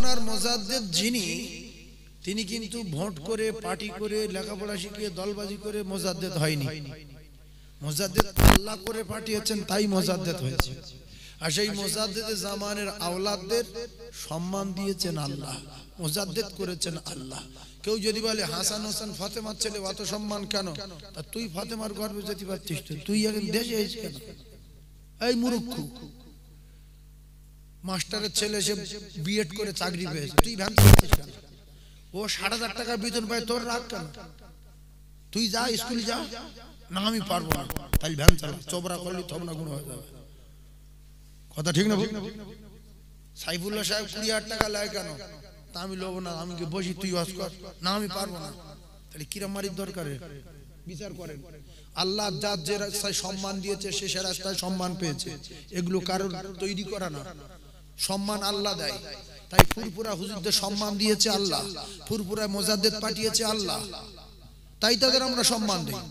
জামানার মুজাদ্দিদ যিনি, তিনি কিন্তু ভোট করে, পার্টি করে, লেখাপড়া শিখিয়ে, দলবাজি করে মুজাদ্দিদ হয়নি। মুজাদ্দিদ আল্লাহ করে পাঠিয়েছেন, তাই মুজাদ্দিদ হয়েছে। আর সেই মুজাদ্দিদ জামানের আওলাদদের সম্মান দিয়েছেন আল্লাহ, মুজাদ্দিদ করেছেন আল্লাহ। কেউ যদি বলে হাসান হোসেন ফাতেমার ছেলে, অত সম্মান কেন? তা তুই ফাতেমার গর্ভে যেতে পারছিস তো, তুই এখন দেশে এসে কেন? এই মূর্খ, মাস্টারের ছেলে সে বিএড করে চাকরি পেয়েছে, তুই ভ্যান চালাচ্ছিস কেন? ও ৭,০০০ টাকা বেতন পায়, তোর রাগ কেন? তুই যা, স্কুল যা। না আমি পারবো না, তাই ভ্যান চালা, চোবরা করলি থবনা গুণ হয়ে যাবে। কথা ঠিক না? সাইফুল্লাহ সাহেব ২০,০০০ টাকা লেয় কেন? তা আমি লোব না, আমি বসি, তুই ওয়াজ কর। না আমি পারবো না। তাহলে কিরম মারির দরকার? বিচার করেন। আল্লাহ যার যে রাস্তায় সম্মান দিয়েছে, সে সে রাস্তায় সম্মান পেয়েছে। এগুলো কারোর তৈরি করা না, সম্মান আল্লাহ দেয়। তাই ফুরফুরা হুজুরদের সম্মান দিয়েছে আল্লাহ, ফুরফুরায় মুজাদ্দিদ পাঠিয়েছে আল্লাহ, তাই তাদের আমরা সম্মান দিই।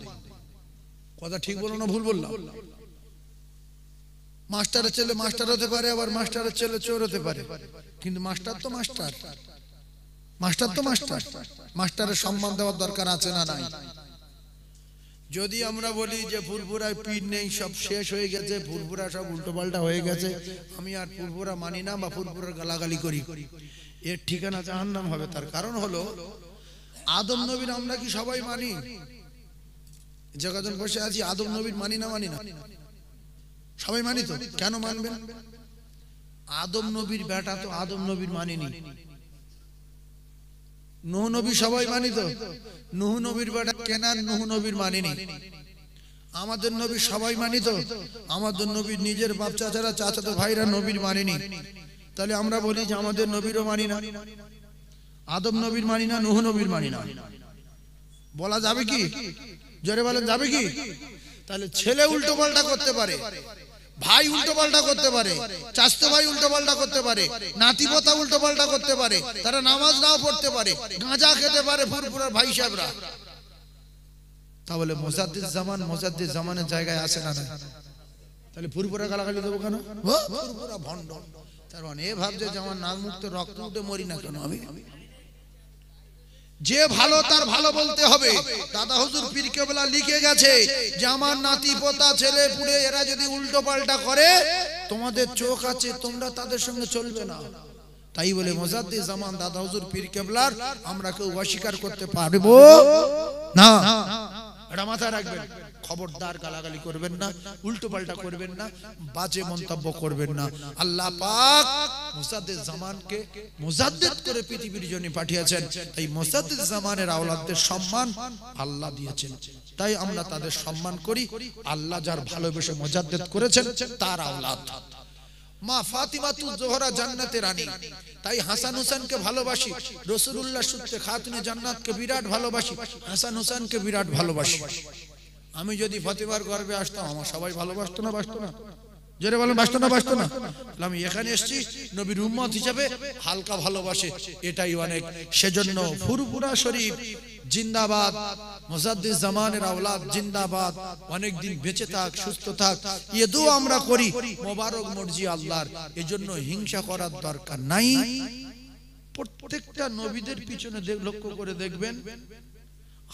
কথা ঠিক বলো না ভুল বললাম? মাস্টারের ছেলে মাস্টার হতে পারে, আবার মাস্টারের ছেলে চোর হতে পারে, কিন্তু মাস্টার তো মাস্টার, মাস্টার তো মাস্টার। মাস্টারের সম্মান দেওয়ার দরকার আছে না নাই? যদি আমরা বলি যে ফুরফুরায় পীর নেই, সব শেষ হয়ে গেছে, ফুরফুরা সব উল্টো পাল্টা হয়ে গেছে, আমি আর ফুরফুরা মানি না বা ফুরফুরার গালাগালি করি, এর ঠিকানা জাহান্নাম হবে। তার কারণ হলো, আদম নবীর আমরা কি সবাই মানি? যখন বসে আছি, আদম নবীর মানি না? মানি না, সবাই মানি তো। কেন মানবেন? আদম নবীর বেটা তো আদম নবীর মানিনি। নূহ নবী সবাই মানি তো, নূহ নবীর বেটা কেনান নূহ নবীর মানিনি। আমাদের নবী সবাই মানি তো, আমাদের নবীর নিজের বাপ চাচারা, চাচাতো ভাইরা নবীর মানিনি। তাহলে আমরা বলি যে আমাদের নবীরও মানি না, আদম নবীর মানি না, নূহ নবীর মানি না। বলা যাবে কি? জোরে বলেন, যাবে কি? তাহলে ছেলে উল্টো পাল্টা করতে পারে, ভাই উল্টো পাল্টা করতে পারে, চাচতো ভাই উল্টো পাল্টা করতে পারে, নাতিপোতা উল্টো পাল্টা করতে পারে, তারা নামাজ নাও পড়তে পারে, গাঁজা খেতে পারে ফুরফুরার ভাই সাহেবরা। তাহলে মুজাদ্দিদ জামান, মুজাদ্দিদ জামানের জায়গায় আসে না? তাহলে ফুরফুরা গালাগালি দেবো কেন? ফুরফুরা ভণ্ড। তার মানে এ ভাবছে যে আমার নাক মুক্ত রক্ত উঠে মরি না কেন আমি? যে ভালো তার ভালো বলতে হবে। দাদা হুজুর পীর কেবলা লিখে গেছে যে আমার নাতি পোতা ছেলে পুড়ে এরা যদি উল্টো পাল্টা করে, তোমাদের চোখ আছে, তোমরা তাদের সঙ্গে চলবে না। তাই বলে মুজাদ্দিদ জামান দাদা হুজুর পীর কেবলার আমরা কেউ অস্বীকার করতে পারবো না। এটা মাথায় রাখবেন। খবরদার গালাগালি করবেন না, উল্টো পাল্টা করবেন না, বাজে মন্তব্য করবেন না। আল্লাহ পাক মুজাদ্দিদ জামানকে মুজাদ্দিদ করে পৃথিবীর জন্য পাঠিয়েছেন। তাই মুজাদ্দিদ জামানের আওলাদদের সম্মান আল্লাহ দিয়েছেন, তাই আমরা তাদের সম্মান করি। আল্লাহ যার ভালোবেসে মুজাদ্দিদ করেছেন তার আওলাদ। মা ফাতিমাতুজ জোহরা জান্নাতের রানী, তাই হাসান হুসেনকে ভালোবাসি। রাসূলুল্লাহ সূত্রে খাতুনে জান্নাতকে বিরাট ভালোবাসি, হাসান হুসেনকে বিরাট ভালোবাসি। আমি যদি ফাতিমার গর্ভে আসতাম, আমার সবাই ভালোবাসতো না? বাসতো না? জোরে বলেন, বাসতো না? বাসতো না? আমি এখানে এসেছি নবীর উম্মত হিসেবে, হালকা ভালোবাসে, এটাই অনেক। সেজন্য ফুরফুরা শরীফ জিন্দাবাদ, মুজাদ্দিদ জামানের আওলাদ জিন্দাবাদ, অনেক দিন বেঁচে থাক, সুস্থ থাক, এ দোয়া আমরা করি। মোবারক মর্জি আল্লাহর। এজন্য হিংসা করার দরকার নাই। প্রত্যেকটা নবীদের পিছনে লক্ষ্য করে দেখবেন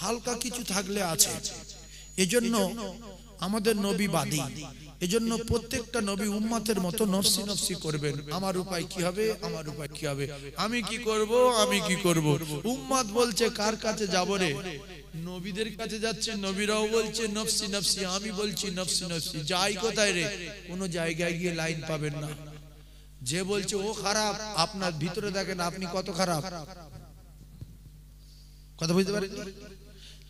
হালকা কিছু থাকলে আছে। এজন্য আমাদের নবী বাদী, এজন্য প্রত্যেকটা নবী উম্মতের মতো নফসি নফসি করবেন। আমার উপায় কি হবে, আমার উপায় কি হবে, আমি কি করব, আমি কি করব। উম্মত বলছে কার কাছে যাব রে? নবীদের কাছে যাচ্ছে, নবীরাও বলছে নফসি নফসি, আমি বলছি নফসি নফসি। যাই কোথায় রে? কোনো জায়গায় গিয়ে লাইন পাবেন না। যে বলছে ও খারাপ, আপনার ভিতরে দেখেন আপনি কত খারাপ। কথা বুঝতে পারেন?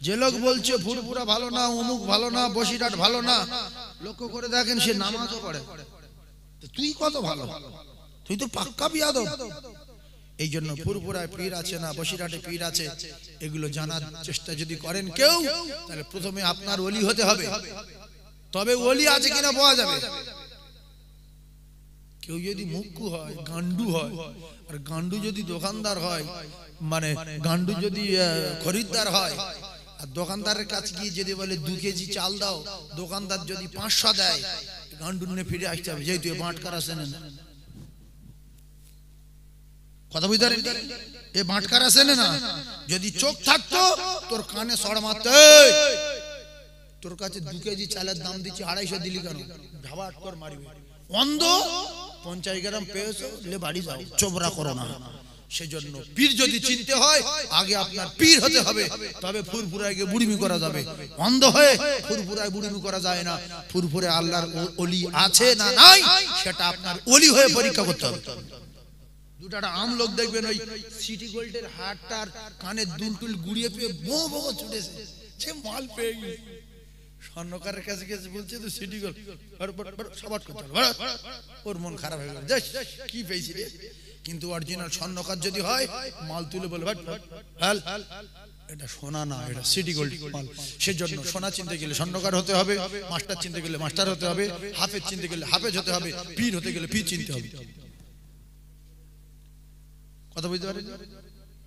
যে লোক বলছে ফুরফুরা ভালো না, অমুক ভালো না, বসিরহাট ভালো না, লক্ষ্য করে দেখেন সে নামাজও পড়ে। তুই কত ভালো, তুই তো পাক্কা বিয়াদব। এই জন্য ফুরফুরায় পীর আছে না, বসিরহাটে পীর আছে, এগুলো জানার চেষ্টা যদি করেন কেউ, তাহলে প্রথমে আপনার ওলি হতে হবে, তবে ওলি আছে কিনা পাওয়া যাবে। কেউ যদি মুখ্যু হয়, গান্ডু হয়, আর গান্ডু যদি দোকানদার হয়, মানে গান্ডু যদি খরিদ্দার হয়, আর দোকানদারের কাছে গিয়ে যদি বলে 2 কেজি চাল দাও, দোকানদার যদি 500 দেয়, গান্ডু নিয়ে ফিরে আসতে হবে, যেহেতু বাঁটকার আসে না। কথা বুঝতে পারেন? এ বাটকার আছে না, যদি চোখ থাকতো তোর কানে সড় মারতে, তোর কাছে 2 কেজি চালের দাম দিচ্ছি 250 দিলি কেন, ঝাবাট করে মারবে। অন্ধ 50 গ্রাম পেয়েছো, লে বাড়ি যাও, চোবরা করো না। সেজন্য পীর যদি চিনতে হয় আগে আপনার পীর হতে হবে, তবে ফুরফুরায় গিয়ে বুড়িমি করা যাবে। অন্ধ হয়ে ফুরফুরায় বুড়িমি করা যায় না। ফুরফুরে আল্লাহর ওলি আছে না নাই সেটা আপনার ওলি হয়ে পরীক্ষা করতে হবে। দুটাটা আম লোক দেখবেন ওই সিটি গোল্ডের হাটটার কানে দুলটুল গুড়িয়ে পেয়ে বো বো ছুটেছে, সে মাল পেয়ে গেছে। স্বর্ণকারের কাছে গেছে, বলছে তো সিটি গোল্ড, সবার করতে ওর মন খারাপ হয়ে গেল, কি পেয়েছি রে। কিন্তু অরিজিনাল স্বর্ণকার যদি হয় মাল তুলে বলে এটা সোনা না, এটা সিটি গোল্ড মাল। সেজন্য সোনা চিনতে গেলে স্বর্ণকার হতে হবে, মাস্টার চিনতে গেলে মাস্টার হতে হবে, হাফেজ চিনতে গেলে হাফেজ হতে হবে, পীর হতে গেলে পীর চিনতে হবে। কথা বুঝতে পারেন?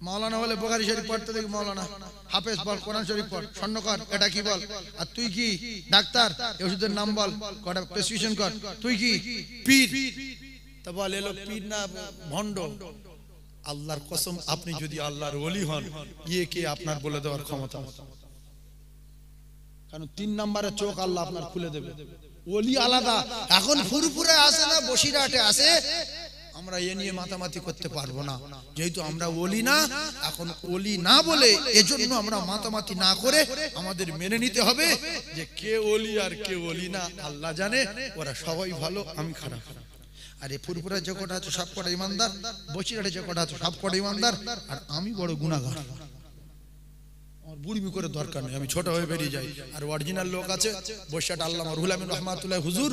মাওলানা বলে বুখারী শরীফ পড়তে দেখি, মাওলানা হাফেজ বল, কোরআন শরীফ পড়, স্বর্ণকার এটা কি বল, আর তুই কি ডাক্তার, ওষুধের নাম বল, কটা প্রেসক্রিপশন কর, তুই কি পীর। তা বল এলো পীর না ভণ্ড। আল্লাহর কসম, আপনি যদি আল্লাহর ওলি হন, ইয়ে কে আপনার বলে দেওয়ার ক্ষমতা, কারণ 3 নম্বরের চোখ আল্লাহ আপনার খুলে দেবে। ওলি আলাদা। এখন ফুরফুরে আসে না বসিরহাটে আসে, আমরা এ নিয়ে মাতামাতি করতে পারবো না, যেহেতু আমরা ওলি না। এখন ওলি না বলে এজন্য আমরা মাতামাতি না করে আমাদের মেনে নিতে হবে যে কে ওলি আর কে ওলি না আল্লাহ জানে। ওরা সবাই ভালো, আমি খারাপ। আর এই ফুরফুরা যে কটা আছে সব কটা ইমানদার, বসিরহাটে যে কটা আছে সব কটা ইমানদার, আর আমি বড় গুনাহগার। আমার বুড়িমি করে দরকার নেই, আমি ছোট হয়ে বেরিয়ে যাই। আর অরিজিনাল লোক আছে বসিরহাট আল্লামা রুহুল আমিন রহমাতুল্লাহ হুজুর,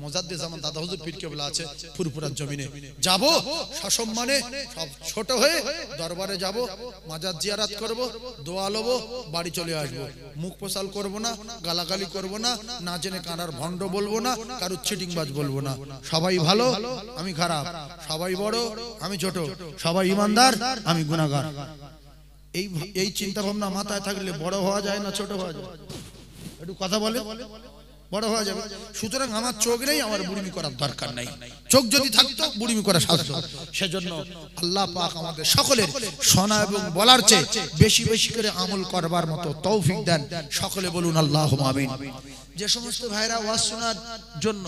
মুজাদ্দিদ জামান দাদা হুজুর পীর কেবলা আছে ফুরফুরার জমিনে। যাব সসম্মানে, সব ছোট হয়ে দরবারে যাব, মাজার জিয়ারত করব, দোয়া লব, বাড়ি চলে আসব। মুখ পোশাল করব না, গালাগালি করব না, না জেনে কানার ভণ্ড বলবো না, কারুর চিটিংবাজ বলবো না। সবাই ভালো, আমি খারাপ। সবাই বড়, আমি ছোট। সবাই ইমানদার, আমি গুনাহগার। এই চিন্তা ভাবনা মাথায় থাকলে বড় হওয়া যায় না ছোট হওয়া যায়? একটু কথা বলে, বড় হওয়া যাবে। সুতরাং আমার চোখ নেই, আমার বুড়িমি করার দরকার নাই। চোখ যদি থাকতো বুড়িমি করা সাজতো। সেজন্য আল্লাহ পাক আমাদের সকলের শোনা এবং বলার চেয়ে বেশি বেশি করে আমল করবার মতো তৌফিক দেন। সকলে বলুন আল্লাহুম্মা আমিন। যে সমস্ত ভাইরা ওয়াজ শোনার জন্য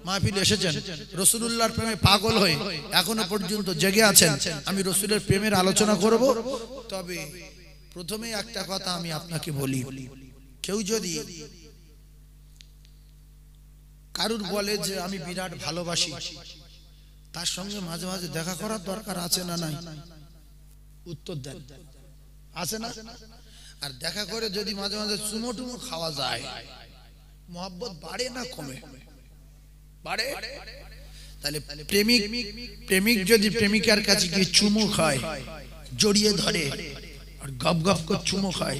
মাহফিলে এসেছেন, রাসূলুল্লাহর প্রেমে পাগল হয়ে এখনো পর্যন্ত জেগে আছেন, আমি রাসূলের প্রেমের আলোচনা করব। তবে প্রথমে একটা কথা আমি আপনাকে বলি, কেউ যদি কারুর বলে যে আমি বিরাট ভালোবাসি, তার সঙ্গে মাঝে মাঝে দেখা করার দরকার আছে না নাই? উত্তর দেন, আছে না? আর দেখা করে যদি মাঝে মাঝে চুমো টুমো খাওয়া যায়, মোহাব্বত বাড়ে না কমে? বাড়ে। তাহলে প্রেমিক যদি প্রেমিকার কাছে গিয়ে চুমো খায়, জড়িয়ে ধরে আর গপ গপ করে চুমো খায়,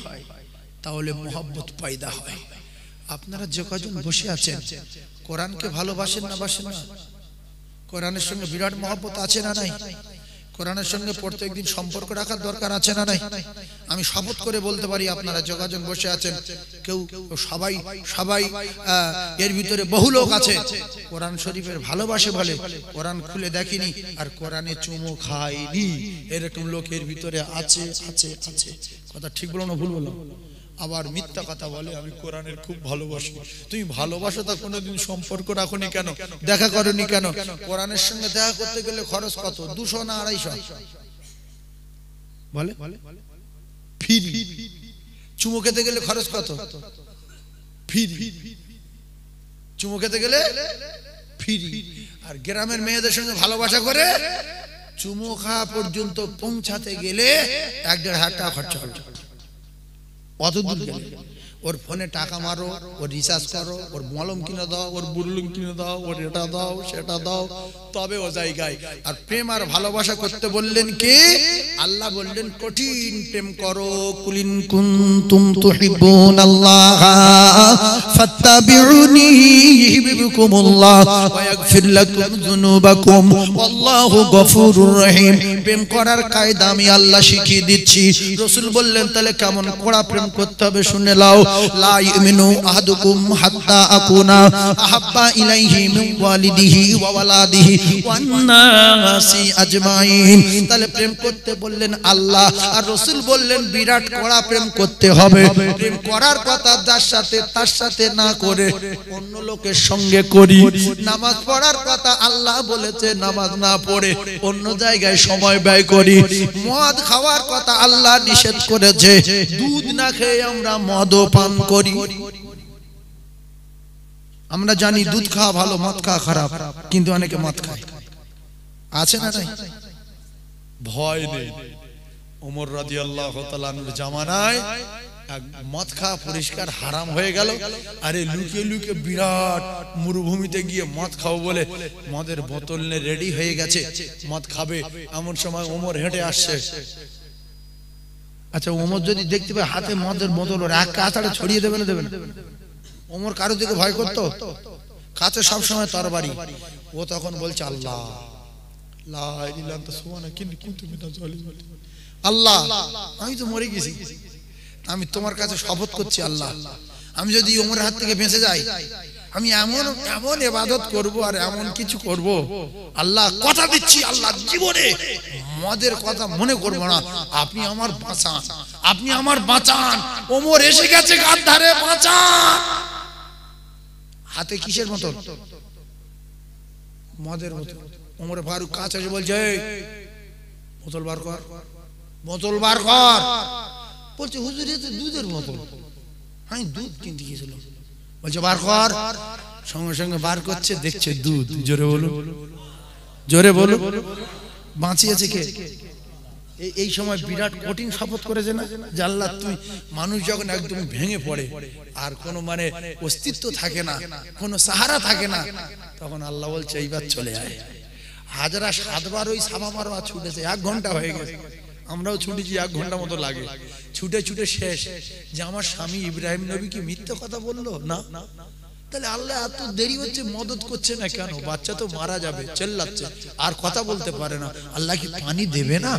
তাহলে মোহাব্বত পয়দা হয়। আপনারা যে কজন বসে আছেন, কোরআনকে ভালোবাসেন না বাসেন না? কোরআনের সঙ্গে বিরাট মোহাব্বত আছে না নাই? কোরআনের সঙ্গে প্রত্যেকদিন সম্পর্ক রাখার দরকার আছে না নাই? আমি শপথ করে বলতে পারি, আপনারা যোগাযোগ বসে আছেন, কেউ সবাই এর ভিতরে বহু লোক আছে কোরআন শরীফের ভালোবাসে বলে, কোরআন খুলে দেখিনি আর কোরআনে চুমো খায়নি, এরকম লোকের ভিতরে আছে আছে আছে। কথা ঠিক বলো না ভুল বলো? আবার মিথ্যা কথা বলে আমি কোরআনের খুব ভালোবাসি। তুমি ভালোবাসো তা কোনোদিন সম্পর্ক রাখোনি কেন, দেখা করোনি কেন? কোরআনের সঙ্গে দেখা করতে গেলে খরচ কত? 200 না 250? বলে ফ্রি। চুমো খেতে গেলে খরচ কত? ফ্রি। চুমো খেতে গেলে ফ্রি। আর গ্রামের মেয়েদের সঙ্গে ভালোবাসা করে চুমো খাওয়া পর্যন্ত পৌঁছাতে গেলে 1-1.5 টাকা খরচা হবে। অত দূর গেলে ওর ফোনে টাকা মারো, ওর রিচার্জ করো, ওর মলম কিনে দাও, ওর বুরলুম কিনে দাও, ওর এটা দাও সেটা দাও, তবে ও জায়গায়। আর প্রেম আর ভালোবাসা করতে বললেন কে? আল্লাহ বললেন কঠিন প্রেম করো। কুলিন কুনতুম তুহিব্বুনাল্লাহ ফাত্তাবিউনি ইউহিব্বুকুমুল্লাহ ওয়া ইয়াগফির লাকুম যুনুবাকুম ওয়াল্লাহু গফুরুর রহিম। প্রেম করার কায়দা আমি আল্লাহ শিখিয়ে দিচ্ছি। রাসূল বললেন তাহলে কেমন কড়া প্রেম করতে হবে শুনে নাও। লা ইউমিনু আহাদুকুম হাত্তা আকুনা আহাব্বা ইলাইহি মিন ওয়ালিদিহি ওয়া ওয়ালাদিহি ওয়ান নাসি আজমাইন। তাহলে প্রেম করতে বললেন আল্লাহ, আর রাসূল বললেন বিরাট কড়া প্রেম করতে হবে। প্রেম করার কথা যার সাথে তার সাথে না করে অন্য লোকের সঙ্গে করি। নামাজ পড়ার কথা আল্লাহ বলেছে নামাজ না পড়ে অন্য জায়গায় সময় ব্যয় করি। মদ খাওয়ার কথা আল্লাহ নিষেধ করেছে, দুধ না খেয়ে আমরা মদও পান করি। আমরা জানি দুধ খাওয়া ভালো, মদ খাওয়া খারাপ, কিন্তু অনেকে মদ খায়। আছে না নাই? ভয় নেই। ওমর রাদিয়াল্লাহু তাআলা আনহুর জামানায় মদ খাওয়া পরিষ্কার হারাম হয়ে গেল। আরে লুকিয়ে লুকিয়ে বিরাট মরুভূমিতে গিয়ে মদ খাও বলে মদের বোতল নিয়ে রেডি হয়ে গেছে, মদ খাবে। এমন সময় ওমর হেঁটে আসছে। আচ্ছা, ওমর যদি দেখতে পায় হাতে মদের বোতল, ওর এক কাছাড়ে ছড়িয়ে দেবে না? দেবে না? ওমর কারো দিকে ভয় করতো? কাছে সবসময় তরবারি। ও তখন বলছে আল্লাহ লা ইলাহা ইল্লা আনতা সুবহানাকা ইন্নী কুনতু মিনাজ জালিমিন। আল্লাহ, আমি তো মরে গেছি, আমি তোমার কাছে শপথ করছি আল্লাহ, আমি যদি ওমরের হাত থেকে বেঁচে যাই, আমি এমন এমন ইবাদত করব আর এমন কিছু করব, আল্লাহ কথা দিচ্ছি আল্লাহ জীবনে মদের কথা মনে করব না। আপনি আমার বাঁচান, আপনি আমার বাঁচান। ওমর এসে গেছে গার ধারে, বাঁচান। হাতে কিসের মতো? মদের মতো। ওমর ফারুক কাছে এসে বলছে বোতল বার কর, বোতল বার কর। বলছে হুজুর এ তো দুধের বোতল, আমি দুধ কিনতে গিয়েছিলাম। বলছে বার কর। সঙ্গে সঙ্গে বার করছে, দেখছে দুধ। জোরে বলো, জোরে বলো। বাঁচিয়েছে কে? এই সময় বিরাট কঠিন শপথ করেছে না যে আল্লাহ তুই, মানুষ যখন একদম ভেঙে পড়ে আর কোনো মানে অস্তিত্ব থাকে না, কোনো সাহারা থাকে না, তখন আল্লাহ বলছে এইবার চলে আয়। হাজরা 7 বার ওই সাবা মারোয়া ছুটেছে, 1 ঘন্টা হয়ে গেছে। আমরাও ছুটেছি, 1 ঘন্টা মতো লাগে। ছুটে ছুটে শেষ যে আমার স্বামী ইব্রাহিম নবী কি মিথ্যে কথা বললো না? তাহলে আল্লাহ এত দেরি হচ্ছে, মদত করছে না কেন? বাচ্চা তো মারা যাবে, চেল্লাচ্ছে, আর কথা বলতে পারে না। আল্লাহ কি পানি দেবে না?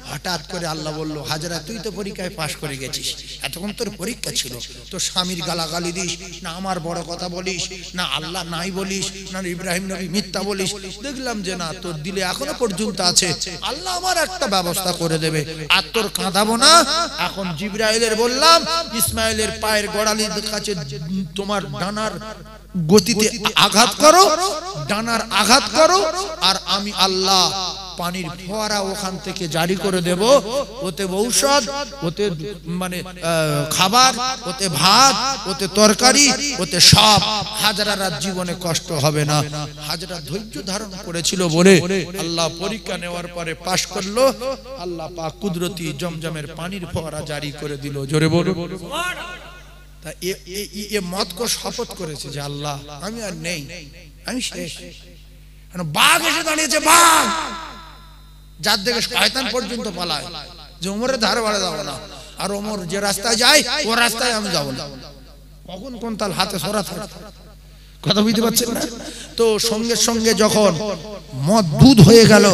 হঠাৎ করে আল্লাহ বলল হাজরা তুই তো পরীক্ষায় পাশ করে গেছিস, এতক্ষণ তোর পরীক্ষা ছিল, তোর স্বামীর গালাগালি দিস না, আমার বড় কথা বলিস না, আল্লাহ নাই বলিস না, ইব্রাহিম নবী মিথ্যা বলিস। দেখলাম যে না, তোর দিলে এখনো পর্যন্ত আছে, আল্লাহ আমার একটা ব্যবস্থা করে দেবে, আর তোর কাঁদাবো না। এখন জিবরাইলের বললাম ইসমাইলের পায়ের গোড়ালির কাছে তোমার ডানার গতিতে আঘাত করো, ডানার আঘাত করো, আর আমি আল্লাহ পানির ফোয়ারা ওখান থেকে জারি করে দেব। ওতে ঔষধ, ওতে মানে খাবার, ওতে ভাত, ওতে তরকারি, ওতে সব। হাজরার জীবনে কষ্ট হবে না। হাজরা ধৈর্য ধারণ করেছিল বলে আল্লাহ পরীক্ষা নেওয়ার পরে পাশ করলো। আল্লাহ পাক কুদরতি জমজমের পানির ফোয়ারা জারি করে দিল। জোরে বলো সুবহানাল্লাহ। তা এ মত কো শপথ করেছে যে আল্লাহ আমি আর নেই, আমি শেষ। বাঘ এসে দাঁড়িয়েছে, বাঘ, যার দিকে শয়তান পর্যন্ত পালায় যে ওমরের ধারে বাড়া যাবো না, আর ওমর যে রাস্তায় যায় ও রাস্তায় আমি যাবো না। কখন কোন তাল হাতে সরা থাকে, কথা বুঝতে পারছেন না? তো সঙ্গে সঙ্গে যখন মদ দুধ হয়ে গেল,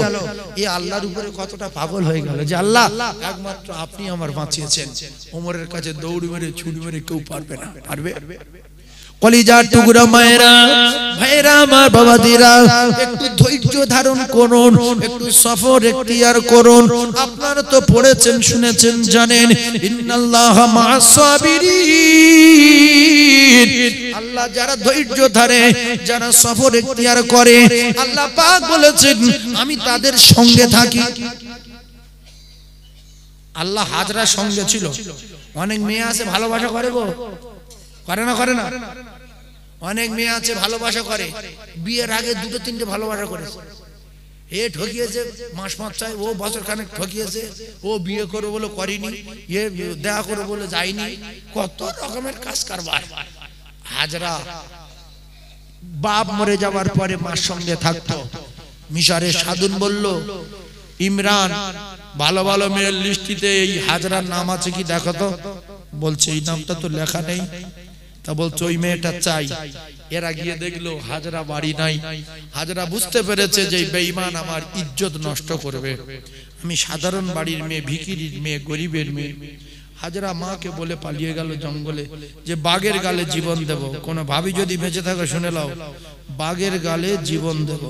এ আল্লাহর উপরে কতটা পাগল হয়ে গেল যে আল্লাহ একমাত্র আপনি আমার বাঁচিয়েছেন। ওমরের কাছে দৌড় মেরে ছুরি মেরে কেউ পারবে না। পারবে? কলিজার টুকরা মায়েরা, ভাইরা, আমার বাবাদিরা, একটু ধৈর্য ধারণ করুন, একটু সফর এখতিয়ার করুন। আপনারা তো পড়েছেন, শুনেছেন, জানেন ইন্নাল্লাহা মা'আস সাবিরিন। আল্লাহ যারা ধৈর্য ধরে, যারা সফর এখতিয়ার করে, আল্লাহ পাক বলেছেন আমি তাদের সঙ্গে থাকি। আল্লাহ হাজরার সঙ্গে ছিল। অনেক মেয়ে আছে ভালোবাসা করে গো, করে না? করে না? অনেক মেয়ে আছে ভালোবাসা করে, বিয়ের আগে 2-3টে ভালোবাসা করেছে। এ ঠকিয়েছে, মাস চাই, ও বছর খানেক ঠকিয়েছে, ও বিয়ে করবে বলে করিনি, এ দেখা করবে বলে যায়নি, কত রকমের কাজ কারবার। হাজরা বাপ মরে যাওয়ার পরে মার সঙ্গে থাকতো। মিশরের সাধুন বলল ইমরান ভালো ভালো মেয়ের লিস্টিতে এই হাজরার নাম আছে কি দেখো তো। বলছে এই নামটা তো লেখা নেই। তা বলছে ওই মেয়েটা চাই। এরা গিয়ে দেখলো হাজরা বাড়ি নাই। হাজরা বুঝতে পেরেছে যে বেঈমান আমার ইজ্জত নষ্ট করবে। আমি সাধারণ বাড়ির মেয়ে, ভিখিরির মেয়ে, গরিবের মেয়ে, হাজরা মাকে বলে পালিয়ে গেল জঙ্গলে যে বাঘের গালে জীবন দেব। কোন ভাবি যদি বেঁচে থাকে শুনে নাও, বাঘের গালে জীবন দেব।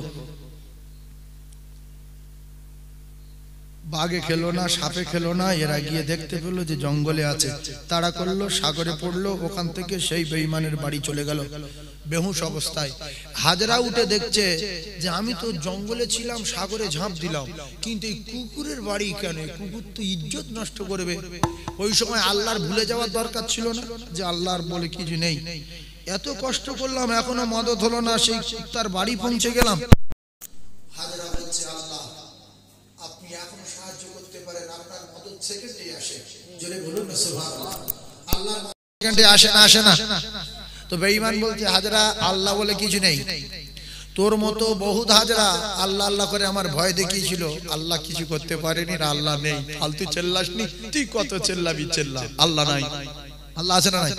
বাঘে খেলো না, সাপে খেলো না, এরা গিয়ে দেখতে পেলো যে জঙ্গলে আছে, তাড়া করলো, সাগরে পড়লো, ওখান থেকে সেই বেঈমানের বাড়ি চলে গেল বেহুশ অবস্থায়। হাজরা উঠে দেখছে যে আমি তো জঙ্গলে ছিলাম, সাগরে ঝাঁপ দিলাম, কিন্তু এই কুকুরের বাড়ি কেন? কুকুর তো ইজ্জত নষ্ট করবে। ওই সময় আল্লাহর ভুলে যাওয়ার দরকার ছিল না, যে আল্লাহর বলে কিছু নেই। এত কষ্ট করলাম, এখনো মদত হলো না, সেই তার বাড়ি পৌঁছে গেলাম। হাজরা বলছে, আল্লাহ আপনি এখনো সাহায্য করতে পারেন, আপনার মদত সেকেন্ডে আসে। জোরে বলুন না সুবহানাল্লাহ। আল্লাহর সেকেন্ডে আসে না, আসে না। তো বেঈমান বলছে, হাজরা আল্লাহ বলে কিছু নেই, তোর মতো বহুত হাজরা আল্লাহ আল্লাহ করে আমার ভয় দেখিয়েছিল, আল্লাহ কিছু করতে পারেনি। আল্লাহ নেই, ফালতু চেল্লাসনি, তুই কত চেল্লাবি চেল্লা, আল্লাহ নাই। আল্লাহ আছে না নাই?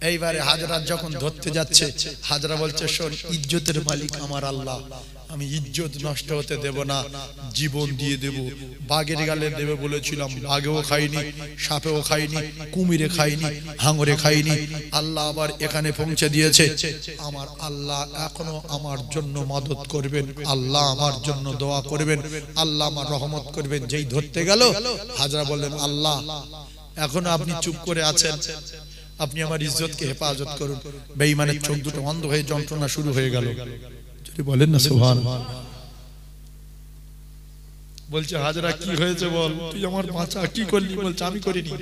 এইবারে হাজরা যখন ধরতে যাচ্ছে, হাজরা বলছে, শোন, ইজ্জতের মালিক আমার আল্লাহ, আমি ইজ্জত নষ্ট হতে দেব না, জীবন দিয়ে দেব। বাঘের গালে দেবে বলেছিলাম, বাঘেও খাইনি, সাপেও খাইনি, কুমিরে খাইনি, হাঙরে খাইনি। আল্লাহ আবার এখানে পৌঁছে দিয়েছে। আমার আল্লাহ এখনো আমার জন্য মদত করবেন, আল্লাহ আমার জন্য দোয়া করবেন, আল্লাহ আমার রহমত করবেন। যেই ধরতে গেল, হাজরা বললেন, আল্লাহ এখনো আপনি চুপ করে আছেন, আপনি আমার ইজ্জতকে হেফাজত করুন। বেঈমানের চোখ দুটো অন্ধ হয়ে যন্ত্রণা শুরু হয়ে গেল। যদি বলেন না সুবহানাল্লাহ। বলছে, হাজরা কি হয়েছে বল, তুই আমার বাঁচা, কি করলি? বলছে, আমি করিনি।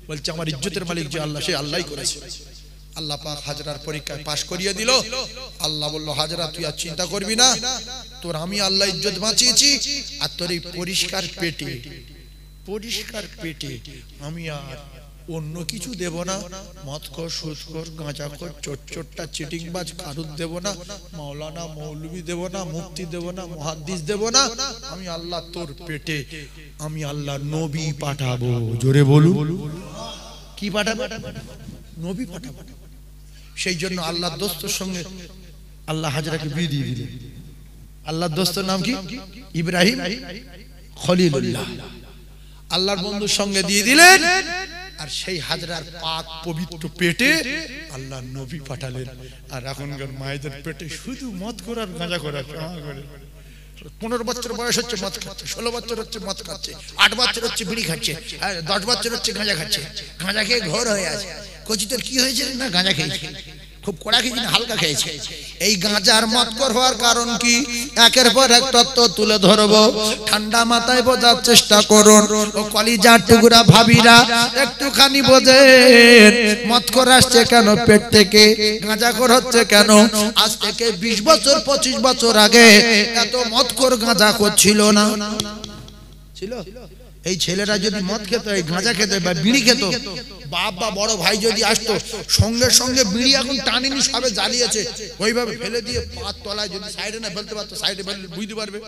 বলছে, আমার ইজ্জতের মালিক যে আল্লাহ, সে আল্লাহই করেছে। আল্লাহ পাক হাজরার পরীক্ষায় পাশ করিয়ে দিল। আল্লাহ বলল, হাজরা তুই আর চিন্তা করবি না, তোর আমি আল্লাহ ইজ্জত বাঁচিয়েছি, আর তোর এই পরিষ্কার পেটে আমি আর অন্য কিছু দেব না। মদখোর, সুদখোর, গাঁজাখোর, চোরটা, চিটিংবাজ কারুর দেব না, মাওলানা মৌলবি দেব না, মুফতি দেব না, মুহাদ্দিস দেব না। আমি আল্লাহ তোর পেটে আমি আল্লাহ নবী পাঠাবো। জোরে বলুন, কি পাঠাবো? নবী পাঠাবো। সেই জন্য আল্লাহর দোস্তর সঙ্গে আল্লাহ হাজরাকে বিয়ে দিয়ে দিলেন। আল্লাহর দোস্তর নাম কি? ইব্রাহিম খলিলুল্লাহ। আল্লাহর বন্ধুর সঙ্গে দিয়ে দিলেন। আর সেই হাজরার পাক পবিত্র পেটে আল্লাহ নবী পাঠালেন। আর এখনকার মায়েদের পেটে শুধু মদ করার, গাঁজা করার। 15 বছর বয়স হচ্ছে মদ খাচ্ছে, 16 বছর হচ্ছে মদ খাচ্ছে, 8 বছর হচ্ছে বিড়ি খাচ্ছে, 10 বছর হচ্ছে গাঁজা খাচ্ছে। গাঁজা খেয়ে ঘোর হয়ে আছে। কচি তোর কি হয়েছে? না গাঁজা খেয়েছে, খুব কড়া খেয়েছি না হালকা খেয়েছে। এই গাঁজার মদখোর হওয়ার কারণ কি? একের পর এক তত্ত্ব তুলে ধরবো, ঠান্ডা মাথায় বোঝার চেষ্টা করুন। ও কলিজার টুকরা ভাবিরা, একটুখানি বোঝেন মদখোর আসছে কেন পেট থেকে, গাঁজাখোর হচ্ছে কেন? আজ থেকে 20 বছর 25 বছর আগে এত মদখোর গাঁজাখোর ছিল না, ছিল? এই ছেলেরা যদি মদ খেত, এই গাঁজা খেত বা বিড়ি খেত, বাপ বা বড় ভাই যদি আসতো, সঙ্গে সঙ্গে বিড়ি এখন টানিনি, সবে জ্বালিয়েছে, ওইভাবে ফেলে দিয়ে পাত তলায় যদি সাইডে না ফেলতে পারতো, সাইডে ফেললে বুঝতে পারবে,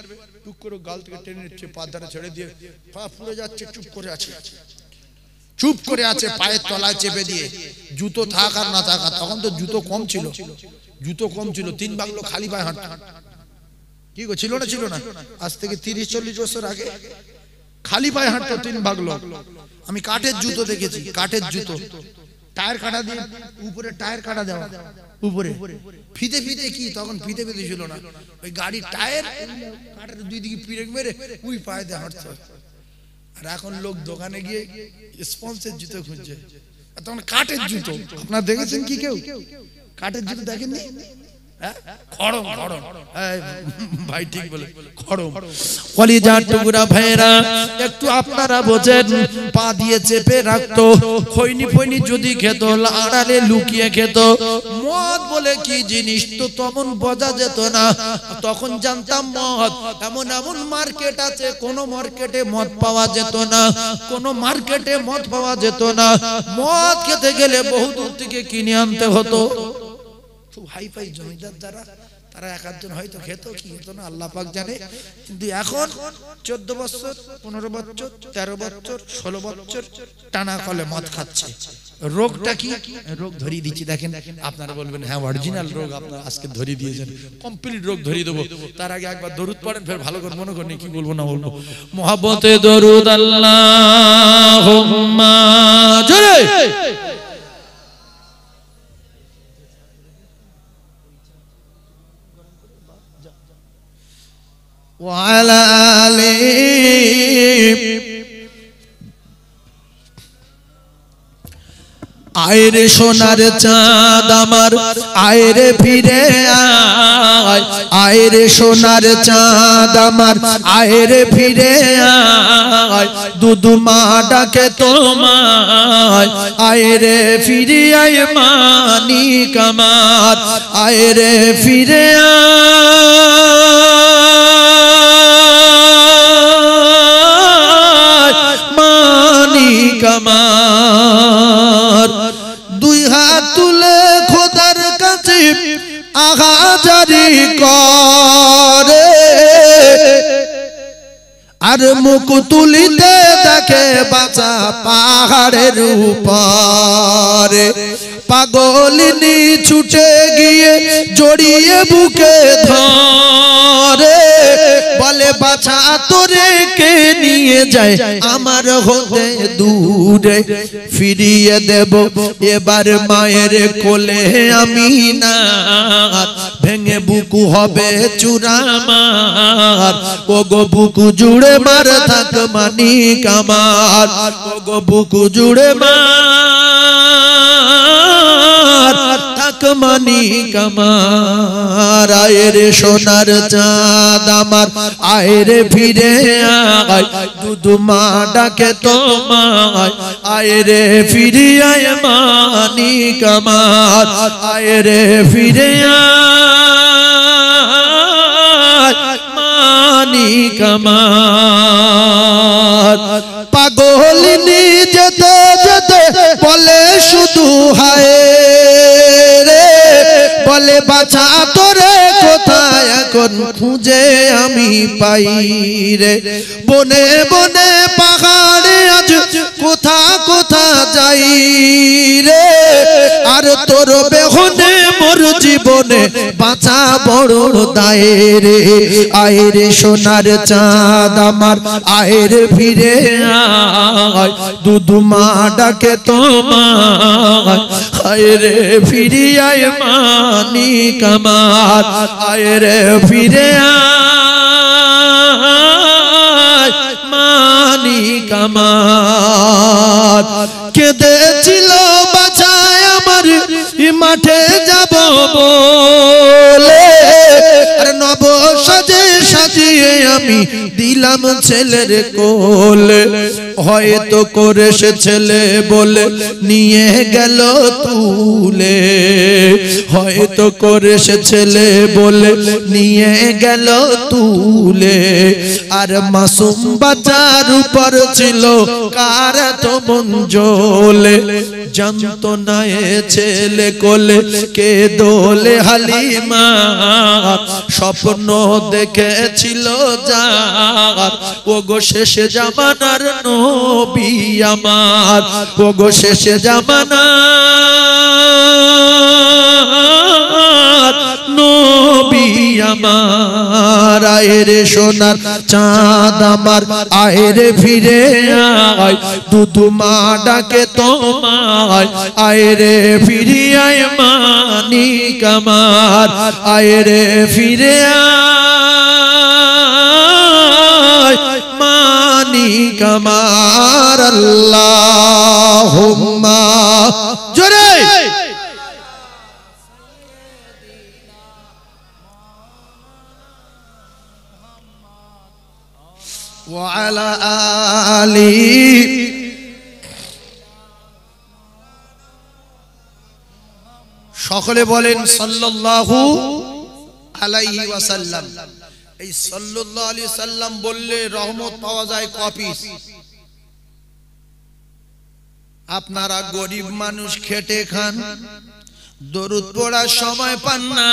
টুক করে গাল থেকে টেনে নিচ্ছে, পাত ধারে ছেড়ে দিয়ে পা ফুলে যাচ্ছে, চুপ করে আছে, পায়ের তলায় চেপে দিয়ে। জুতো থাক আর না থাক, তখন তো জুতো কম ছিল, 3 বাংলো খালি পায়ে হাঁটত। কি গো, ছিল না? আজ থেকে 30-40 বছর আগে খালি পায়ে হাঁটতো 3 ভাগ লোক। আমি কাঠের জুতো দেখেছি, কাঠের জুতো, টায়ার কাটা দিয়ে উপরে টায়ার কাটা দেওয়া, উপরে ফিতে কি, তখন ফিতে ছিল না, ওই গাড়ির টায়ার কাঠের 2 দিকে পিরেক মেরে ওই পায়ে দিয়ে হাঁটতো। আর এখন লোক দোকানে গিয়ে স্পঞ্জের জুতো খুঁজছে, তখন কাঠের জুতো। আপনারা দেখেছেন কি কেউ কাঠের জুতো দেখেননি? খড়ম, ভাই ঠিক বলে, খড়ম। কলিজার টুকরা ভাইরা, একটু আপনারা বোঝেন, পা দিয়ে চেপে রাখতো, খৈনি যদি খেত, আড়ালে লুকিয়ে খেত। মদ বলে কি জিনিস তো তখন বোঝা যেত না। তখন জানতাম মদ এমন মার্কেট আছে, কোন মার্কেটে মদ পাওয়া যেত না, মদ খেতে গেলে বহু দূর থেকে কিনে আনতে হতো। হাই ফাই জমিদার দ্বারা তারা এক আধজন হয়তো খেত কি হতো না আল্লাহ পাক জানে, কিন্তু এখন 14 বছর 15 বছর 13 বছর 16 বছর টানা কলে মদ খাচ্ছে। রোগটা কি? রোগ ধরিয়ে দিচ্ছি। দেখেন আপনারা বলবেন হ্যাঁ অরিজিনাল রোগ আপনারা আজকে ধরিয়ে দিয়েছেন, কমপ্লিট রোগ ধরিয়ে দেবো। তার আগে একবার দরুদ পড়েন, ফের ভালো করে মনে করেন কি বলবো না বলবো। মুহাব্বতে দরুদ আল্লাহুম্মা জোরে ওয়া আলা আলিহি। আয়রে সোনার চাঁদ আমার আয়রে ফিরে আয়, আয়রে সোনার চাঁদ আমার আয়রে ফিরে আয়, দুদুমা ডাকে তোমায় আয়রে ফিরে আয় মানিক আমার আয়রে ফিরে আয় মানিক আমার। দুই হাত তুলে খোদার কাছে আহাজারি করে, আর মুখ তুলিতে দেখে বাঁচা পাহাড়ের উপরে। পাগলিনী ছুটে গিয়ে জড়িয়ে বুকে ধরে, বলে বাছা তোরে কে নিয়ে যায় আমার হতে দূরে। ফিরিয়ে দেব এবার মায়ের কোলে আমি না, ভেঙে বুকু হবে চূড়ামার। ওগো বুকু জুড়ে মার থাক মানিক আমার, ওগো বুকু জুড়ে মার থাক মানিক আমার। আয়রে সোনার চাঁদ আমার আয়রে ফিরে আয়, দুদুমা ডাকে তোমায় আয়রে ফিরে আয় মানিক আমার আয়রে ফিরে আয় মানিক আমার। পাগলিনী যেতে যেতে বলে শুধু হায় রে, বলে বাছা তোরে কোথায় এখন খুঁজে আমি পাই রে। বনে বনে পাহাড়ে আজ কোথা কোথা যাই রে, আর তোর বেহনে মোর জীবনে বাঁচা বড় দায় রে। আয়রে সোনার চাঁদ আমার আয়রে ফিরে আয়, দুদুমা ডাকে তোমায় আয়রে ফিরে আয় মানিক আমার আয়রে ফিরে আয় মানিক আমার। কেঁদেছিল বাঁচায় আমার মাঠে যাব বলে, আর নব সাজে সাজিয়ে আমি দিলাম ছেলের কোলে। হয়তো করে সে ছেলে বলে নিয়ে গেল তুলে, হয়তো করে সে ছেলে বলে নিয়ে গেল তুলে। আর মাসুম বাচ্চার উপর ছিল কার তো মন জ্বলে, জানতো না এ ছেলে কোলে কে দোলে হালিমা। স্বপ্ন দেখেছিল যার ওগো শেষে জামানার নবী আমার, ওগো শেষে জামানার নবী আমার। আয়রে সোনার চাঁদ আমার আয়রে ফিরে আয়, দুদুমা ডাকে তোমায় আয়রে ফিরে আয় মানিক আমার আয়রে ফিরে আয় মানিক আমার। আল্লাহুম্মা জোরে ওয়া আলা আলিহি। সকলে বলেন সাল্লাল্লাহু আলাইহি ওয়াসাল্লাম। এই সাল্লাল্লাহু আলাইহি সাল্লাম বললে রহমত পাওয়া যায় কপিস। আপনারা গরিব মানুষ খেটে খান, দরুদ পড়ার সময় পান না।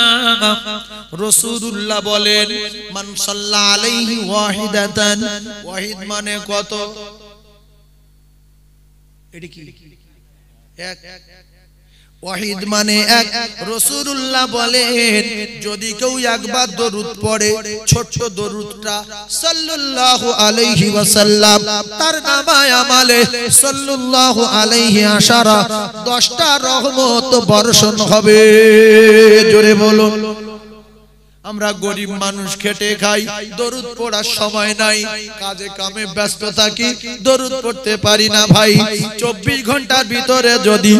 রাসূলুল্লাহ বলেন মান সাল্লা আলাইহি ওয়াহিদাতান, ওয়াহিদ মানে কত? এটা কি এক? ওয়াহিদ মানে এক। রাসূলুল্লাহ বলেন যদি কেউ একবার দরুদ পড়ে, ছোট্ট দরুদটা সাল্লাল্লাহু আলাইহি ওয়াসাল্লাম, তার নামায়ে আমালে সাল্লাল্লাহু আলাইহি আশারা 10টা রহমত বর্ষণ হবে। জোরে বলো। আমরা গরিব মানুষ, খেটে খাই, দরুদ পড়ার সময় নাই, কাজে কামে ব্যস্ত থাকি, দরুদ পড়তে পারি না ভাই। 24 ঘন্টার ভিতরে যদি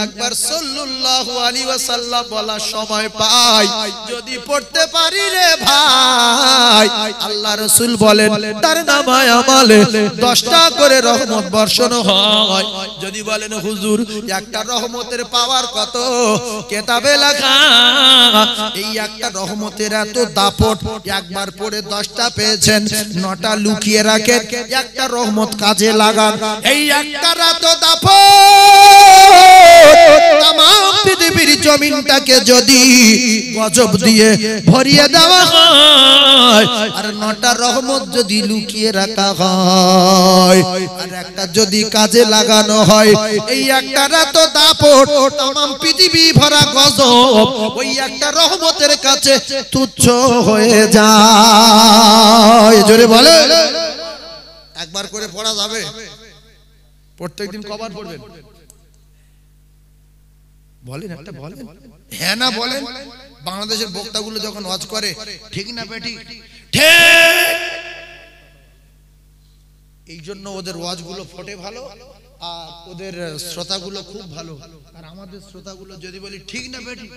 একবার সাল্লাল্লাহু আলাইহি ওয়াসাল্লাম বলার সময় পাই, যদি পড়তে পারি রে ভাই, আল্লাহ রাসূল বলেন তার নামায়ে আমালে 10টা করে রহমত বর্ষণ হয়। যদি বলেন হুজুর একটা রহমতের পাওয়ার কত, কিতাবে লেখা এই একটা রহমতের এত দাপট, একবার পড়ে 10টা পেয়েছেন, 9টা লুকিয়ে রাখেন, একটা রহমত কাজে লাগান। এই একটা এত দাপট তাম পৃথিবীর জমিনটাকে যদি গজব দিয়ে ভরিয়ে দেওয়া হয়, আর 9টা রহমত যদি লুকিয়ে রাখা হয়, আর একটা যদি কাজে লাগানো হয়, এই একটা এত দাপট তাম পৃথিবী ভরা গজব ওই একটা রহমতের কাছে তুচ্ছ হয়ে যায়। জোরে বলে। একবার করে পড়া যাবে? প্রত্যেকদিন কবার পড়বেন? বলেন একটা বলেন। হ্যাঁ না বলেন। বাংলাদেশের বক্তাগুলো যখন ওয়াজ করে, ঠিক না বেটি? ঠিক। এই জন্য ওদের ওয়াজগুলো ফোটে ভালো, আর ওদের শ্রোতাগুলো খুব ভালো। আর আমাদের শ্রোতাগুলো যদি বলি ঠিক না বেটি,